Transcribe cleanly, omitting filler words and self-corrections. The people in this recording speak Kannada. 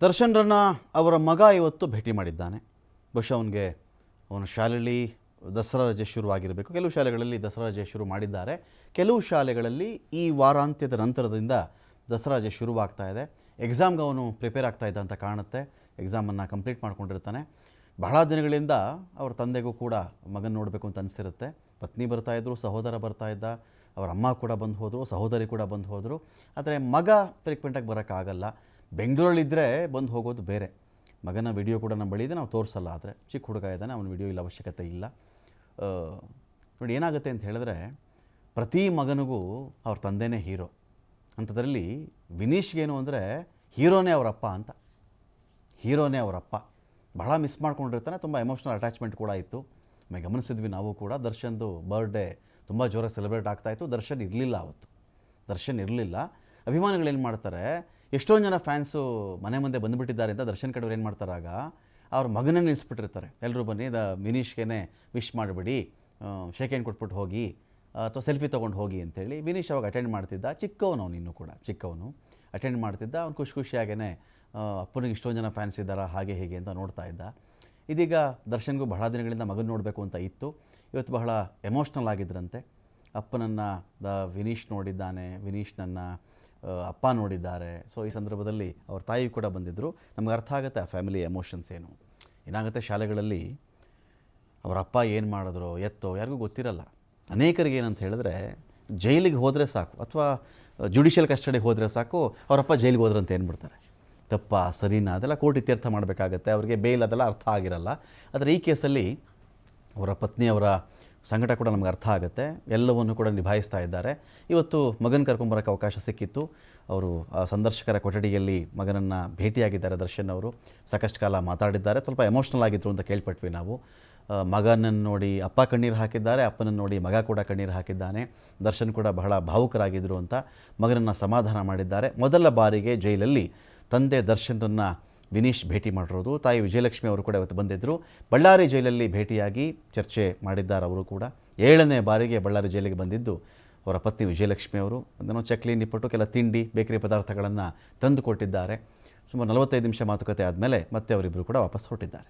ದರ್ಶನ್ರನ್ನ ಅವರ ಮಗ ಇವತ್ತು ಭೇಟಿ ಮಾಡಿದ್ದಾನೆ. ಬಹುಶಃ ಅವನ ಶಾಲೆಯಲ್ಲಿ ದಸರಾ ರಜೆ ಶುರುವಾಗಿರಬೇಕು. ಕೆಲವು ಶಾಲೆಗಳಲ್ಲಿ ದಸರಾ ರಜೆ ಶುರು ಮಾಡಿದ್ದಾರೆ. ಕೆಲವು ಶಾಲೆಗಳಲ್ಲಿ ಈ ವಾರಾಂತ್ಯದ ನಂತರದಿಂದ ದಸರಾ ರಜೆ ಶುರುವಾಗ್ತಾ ಇದೆ. ಎಕ್ಸಾಮ್ಗೆ ಅವನು ಪ್ರಿಪೇರ್ ಆಗ್ತಾ ಇದ್ದ ಅಂತ ಕಾಣುತ್ತೆ. ಎಕ್ಸಾಮನ್ನು ಕಂಪ್ಲೀಟ್ ಮಾಡ್ಕೊಂಡಿರ್ತಾನೆ. ಬಹಳ ದಿನಗಳಿಂದ ಅವ್ರ ತಂದೆಗೂ ಕೂಡ ಮಗನ ನೋಡಬೇಕು ಅಂತ ಅನಿಸ್ತಿರುತ್ತೆ. ಪತ್ನಿ ಬರ್ತಾಯಿದ್ರು, ಸಹೋದರ ಬರ್ತಾಯಿದ್ದ, ಅವರ ಅಮ್ಮ ಕೂಡ ಬಂದು ಹೋದರು, ಸಹೋದರಿ ಕೂಡ ಬಂದು ಹೋದರು. ಆದರೆ ಮಗ ಫ್ರೀಕ್ವೆಂಟಾಗಿ ಬರೋಕ್ಕಾಗಲ್ಲ. ಬೆಂಗಳೂರಲ್ಲಿದ್ದರೆ ಬಂದು ಹೋಗೋದು ಬೇರೆ. ಮಗನ ವಿಡಿಯೋ ಕೂಡ ನಮ್ಮ ಬಳಿ ಇದೆ, ನಾವು ತೋರಿಸಲ್ಲ. ಆದರೆ ಚಿಕ್ಕ ಹುಡುಗ ಇದ್ದಾನೆ, ಅವನ ವಿಡಿಯೋ ಇಲ್ಲ, ಅವಶ್ಯಕತೆ ಇಲ್ಲ. ನೋಡಿ ಏನಾಗುತ್ತೆ ಅಂತ ಹೇಳಿದ್ರೆ, ಪ್ರತಿ ಮಗನಿಗೂ ಅವ್ರ ತಂದೆನೇ ಹೀರೋ. ಅಂಥದ್ರಲ್ಲಿ ವಿನೀಶ್ಗೇನು ಅಂದರೆ ಹೀರೋನೇ ಅವರಪ್ಪ ಅಂತ. ಹೀರೋನೇ ಅವರಪ್ಪ. ಬಹಳ ಮಿಸ್ ಮಾಡ್ಕೊಂಡಿರ್ತಾನೆ. ತುಂಬ ಎಮೋಷ್ನಲ್ ಅಟ್ಯಾಚ್ಮೆಂಟ್ ಕೂಡ ಇತ್ತು. ಆಮೇಲೆ ಗಮನಿಸಿದ್ವಿ ನಾವು ಕೂಡ. ದರ್ಶನ್ದು ಬರ್ಡೇ ತುಂಬ ಜೋರಾಗಿ ಸೆಲೆಬ್ರೇಟ್ ಆಗ್ತಾಯಿತ್ತು. ದರ್ಶನ್ ಇರಲಿಲ್ಲ ಅವತ್ತು. ದರ್ಶನ್ ಇರಲಿಲ್ಲ. ಅಭಿಮಾನಿಗಳೇನು ಮಾಡ್ತಾರೆ, ಎಷ್ಟೊಂದು ಜನ ಫ್ಯಾನ್ಸು ಮನೆ ಮುಂದೆ ಬಂದುಬಿಟ್ಟಿದ್ದಾರೆ ಅಂತ ದರ್ಶನ್ ಕಡೆಯವ್ರು ಏನು ಮಾಡ್ತಾರಾಗ ಅವ್ರ ಮಗನೇ ನಿಲ್ಲಿಸ್ಬಿಟ್ಟಿರ್ತಾರೆ. ಎಲ್ಲರೂ ಬನ್ನಿ ವಿನೀಶ್ಗೆ ವಿಶ್ ಮಾಡಿಬಿಡಿ, ಶೇಕ್ ಹ್ಯಾಂಡ್ ಕೊಟ್ಬಿಟ್ಟು ಹೋಗಿ, ಅಥವಾ ಸೆಲ್ಫಿ ತೊಗೊಂಡು ಹೋಗಿ ಅಂತೇಳಿ. ವಿನೀಶ್ ಅವಾಗ ಅಟೆಂಡ್ ಮಾಡ್ತಿದ್ದ. ಚಿಕ್ಕವನು ಅವನು, ಇನ್ನೂ ಕೂಡ ಚಿಕ್ಕವನು ಅಟೆಂಡ್ ಮಾಡ್ತಿದ್ದ. ಅವ್ನು ಖುಷಿಯಾಗೇ ಅಪ್ಪನಿಗೆ ಇಷ್ಟೊಂದು ಜನ ಫ್ಯಾನ್ಸ್ ಇದ್ದಾರಾ ಹಾಗೆ ಹೀಗೆ ಅಂತ ನೋಡ್ತಾ ಇದ್ದ. ಇದೀಗ ದರ್ಶನ್ಗೂ ಬಹಳ ದಿನಗಳಿಂದ ಮಗನ ನೋಡಬೇಕು ಅಂತ ಇತ್ತು. ಇವತ್ತು ಬಹಳ ಎಮೋಷ್ನಲ್ ಆಗಿದ್ರಂತೆ. ಅಪ್ಪನನ್ನು ವಿನೀಶ್ ನೋಡಿದ್ದಾನೆ, ವಿನೀಶ್ನನ್ನು ಅಪ್ಪ ನೋಡಿದ್ದಾರೆ. ಸೊ ಈ ಸಂದರ್ಭದಲ್ಲಿ ಅವ್ರ ತಾಯಿ ಕೂಡ ಬಂದಿದ್ದರು. ನಮ್ಗೆ ಅರ್ಥ ಆಗುತ್ತೆ ಆ ಫ್ಯಾಮಿಲಿ ಎಮೋಷನ್ಸ್ ಏನು. ಏನಾಗುತ್ತೆ, ಶಾಲೆಗಳಲ್ಲಿ ಅವರ ಅಪ್ಪ ಏನು ಮಾಡಿದ್ರು ಎತ್ತೋ ಯಾರಿಗೂ ಗೊತ್ತಿರಲ್ಲ. ಅನೇಕರಿಗೆ ಏನಂತ ಹೇಳಿದ್ರೆ, ಜೈಲಿಗೆ ಹೋದರೆ ಸಾಕು, ಅಥವಾ ಜುಡಿಷಿಯಲ್ ಕಸ್ಟಡಿಗೆ ಹೋದರೆ ಸಾಕು, ಅವರಪ್ಪ ಜೈಲಿಗೆ ಹೋದ್ರೆ ಅಂತ ಏನ್ಬಿಡ್ತಾರೆ. ತಪ್ಪ ಸರಿನಾ ಅದೆಲ್ಲ ಕೋರ್ಟ್ ಇತ್ಯರ್ಥ ಮಾಡಬೇಕಾಗತ್ತೆ. ಅವರಿಗೆ ಬೇಲ್ ಅದೆಲ್ಲ ಅರ್ಥ ಆಗಿರಲ್ಲ. ಆದರೆ ಈ ಕೇಸಲ್ಲಿ ಅವರ ಪತ್ನಿಯವರ ಸಂಕಟ ಕೂಡ ನಮ್ಗೆ ಅರ್ಥ ಆಗುತ್ತೆ. ಎಲ್ಲವನ್ನು ಕೂಡ ನಿಭಾಯಿಸ್ತಾ ಇದ್ದಾರೆ. ಇವತ್ತು ಮಗನ ಕರ್ಕೊಂಬರೋಕ್ಕೆ ಅವಕಾಶ ಸಿಕ್ಕಿತ್ತು. ಅವರು ಸಂದರ್ಶಕರ ಕೊಠಡಿಯಲ್ಲಿ ಮಗನನ್ನು ಭೇಟಿಯಾಗಿದ್ದಾರೆ ದರ್ಶನ್ ಅವರು. ಸಾಕಷ್ಟು ಕಾಲ ಮಾತಾಡಿದ್ದಾರೆ. ಸ್ವಲ್ಪ ಎಮೋಷ್ನಲ್ ಆಗಿದ್ರು ಅಂತ ಕೇಳ್ಪಟ್ವಿ ನಾವು. ಮಗನನ್ನು ನೋಡಿ ಅಪ್ಪ ಕಣ್ಣೀರು ಹಾಕಿದ್ದಾರೆ, ಅಪ್ಪನನ್ನು ನೋಡಿ ಮಗ ಕೂಡ ಕಣ್ಣೀರು ಹಾಕಿದ್ದಾನೆ. ದರ್ಶನ್ ಕೂಡ ಬಹಳ ಭಾವುಕರಾಗಿದ್ದರು ಅಂತ ಮಗನನ್ನು ಸಮಾಧಾನ ಮಾಡಿದ್ದಾರೆ. ಮೊದಲ ಬಾರಿಗೆ ಜೈಲಲ್ಲಿ ತಂದೆ ದರ್ಶನ್ರನ್ನು ವಿನೀಶ್ ಭೇಟಿ ಮಾಡಿರೋದು. ತಾಯಿ ವಿಜಯಲಕ್ಷ್ಮಿ ಅವರು ಕೂಡ ಇವತ್ತು ಬಂದಿದ್ದರು. ಬಳ್ಳಾರಿ ಜೈಲಲ್ಲಿ ಭೇಟಿಯಾಗಿ ಚರ್ಚೆ ಮಾಡಿದ್ದಾರೆ. ಅವರು ಕೂಡ 7ನೇ ಬಾರಿಗೆ ಬಳ್ಳಾರಿ ಜೈಲಿಗೆ ಬಂದಿದ್ದು ಅವರ ಪತ್ನಿ ವಿಜಯಲಕ್ಷ್ಮಿ ಅವರು. ಅದನ್ನು ಚಕ್ಲಿ, ನಿಪ್ಪಟ್ಟು, ಕೆಲ ತಿಂಡಿ, ಬೇಕರಿ ಪದಾರ್ಥಗಳನ್ನು ತಂದು ಕೊಟ್ಟಿದ್ದಾರೆ. ಸುಮಾರು 45 ನಿಮಿಷ ಮಾತುಕತೆ ಆದಮೇಲೆ ಮತ್ತೆ ಅವರಿಬ್ಬರು ಕೂಡ ವಾಪಸ್ ಹೊರಟಿದ್ದಾರೆ.